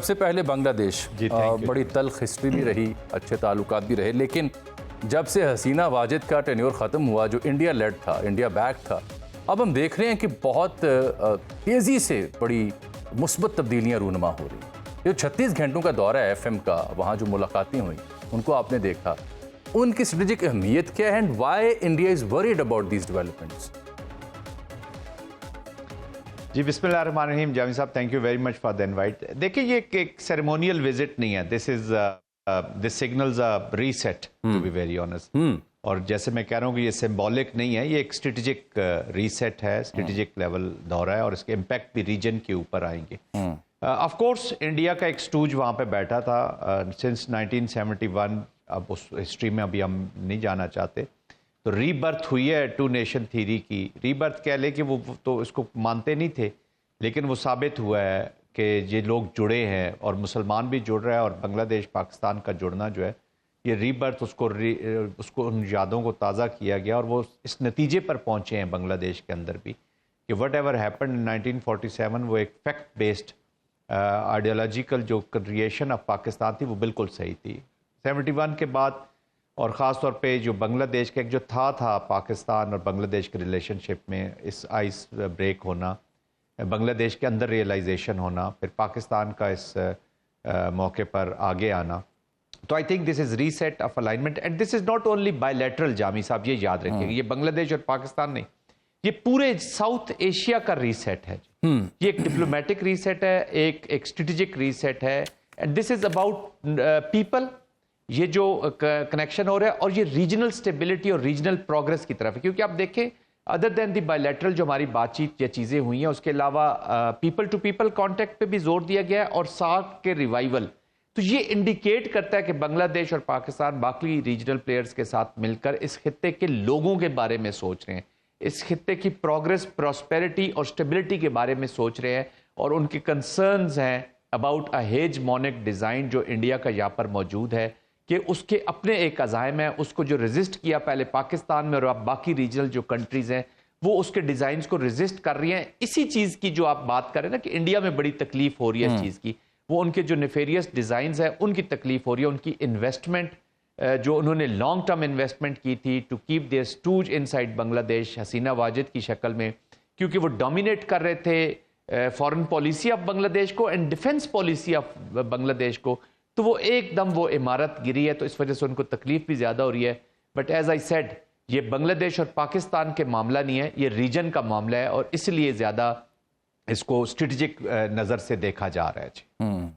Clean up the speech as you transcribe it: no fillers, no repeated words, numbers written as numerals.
سب سے پہلے بنگلہ دیش بڑی تلخ ہسٹری بھی رہی، اچھے تعلقات بھی رہے، لیکن جب سے حسینہ واجد کا ٹینیور ختم ہوا جو انڈیا لیڈ تھا، انڈیا بیک تھا، اب ہم دیکھ رہے ہیں کہ بہت تیزی سے بڑی مثبت تبدیلیاں رونما ہو رہی ہیں۔ جو 36 گھنٹوں کا دورہ ہے ایف ایم کا، وہاں جو ملاقاتیں ہوئیں ان کو آپ نے دیکھا، ان کی اسٹریٹجک اہمیت کیا ہے and why India is worried about these developments? جی بسم اللہ الرحمن الرحیم۔ جاوید صاحب thank you very much for the invite. دیکھیں یہ ایک سیریمونیل وزٹ نہیں ہے، this signals reset to be very honest, اور جیسے میں کہہ رہا ہوں کہ یہ سمبولک نہیں ہے، یہ ایک اسٹریٹجک ری سیٹ ہے، اسٹریٹجک لیول دورہ ہے، اور اس کے امپیکٹ بھی ریجن کے اوپر آئیں گے۔ آف کورس انڈیا کا ایک سٹوج وہاں پہ بیٹھا تھا سنس 1971، اب اس ہسٹری میں ابھی ہم نہیں جانا چاہتے، تو ری برتھ ہوئی ہے ٹو نیشن تھیری کی۔ ری برتھ کہہ لے کہ وہ تو اس کو مانتے نہیں تھے، لیکن وہ ثابت ہوا ہے کہ یہ لوگ جڑے ہیں، اور مسلمان بھی جڑ رہا ہے، اور بنگلہ دیش پاکستان کا جڑنا جو ہے یہ ری برتھ اس کو ان یادوں کو تازہ کیا گیا، اور وہ اس نتیجے پر پہنچے ہیں بنگلہ دیش کے اندر بھی کہ وٹ ایور ہیپن ان 1947 وہ ایک فیکٹ بیسڈ آئیڈیالوجیکل جو کریشن آف پاکستان تھی وہ بالکل صحیح تھی۔ 71 کے بعد، اور خاص طور پہ جو بنگلہ دیش کا ایک جو تھا پاکستان اور بنگلہ دیش کے ریلیشن شپ میں اس آئس بریک ہونا، بنگلہ دیش کے اندر ریئلائزیشن ہونا، پھر پاکستان کا اس موقع پر آگے آنا، تو I think this is reset of alignment, and this is not only bilateral. Jami صاحب یہ یاد رکھیں گے، یہ بنگلہ دیش اور پاکستان نہیں، یہ پورے ساؤتھ ایشیا کا ری سیٹ ہے۔ یہ ایک ڈپلومیٹک ری سیٹ ہے، ایک اسٹریٹجک ری سیٹ ہے، and this is about people, یہ جو کنیکشن ہو رہا ہے، اور یہ ریجنل اسٹیبلٹی اور ریجنل پروگرس کی طرف ہے۔ کیونکہ آپ دیکھیں other than the bilateral جو ہماری بات چیت یا چیزیں ہوئی ہیں، اس کے علاوہ پیپل ٹو پیپل کانٹیکٹ پہ بھی زور دیا گیا ہے، اور سارک کے ریوائول، تو یہ انڈیکیٹ کرتا ہے کہ بنگلہ دیش اور پاکستان باقی ریجنل پلیئرز کے ساتھ مل کر اس خطے کے لوگوں کے بارے میں سوچ رہے ہیں، اس خطے کی پروگرس، پراسپیرٹی اور سٹیبلٹی کے بارے میں سوچ رہے ہیں، اور ان کے کنسرنز ہیں اباؤٹ اے ہیجمونک ڈیزائن جو انڈیا کا یہاں پر موجود ہے، کہ اس کے اپنے ایک عزائم ہیں، اس کو جو ریزسٹ کیا پہلے پاکستان میں، اور اب باقی ریجنل جو کنٹریز ہیں وہ اس کے ڈیزائنز کو ریزسٹ کر رہی ہیں۔ اسی چیز کی جو آپ بات کر رہے ہیں نا کہ انڈیا میں بڑی تکلیف ہو رہی ہے اس چیز کی، وہ ان کے جو نیفیریس ڈیزائنز ہیں ان کی تکلیف ہو رہی ہے، ان کی انویسٹمنٹ جو انہوں نے لانگ ٹرم انویسٹمنٹ کی تھی to keep their stooge inside Bangladesh, Hasina Wajid کی شکل میں، کیونکہ وہ ڈومینیٹ کر رہے تھے فارن پالیسی آف بنگلہ دیش کو اینڈ ڈیفنس پالیسی آف بنگلہ دیش کو، تو وہ ایک دم وہ عمارت گری ہے، تو اس وجہ سے ان کو تکلیف بھی زیادہ ہو رہی ہے۔ بٹ ایز آئی سیڈ، یہ بنگلہ دیش اور پاکستان کے معاملہ نہیں ہے، یہ ریجن کا معاملہ ہے، اور اس لیے زیادہ اس کو اسٹریٹجک نظر سے دیکھا جا رہا ہے۔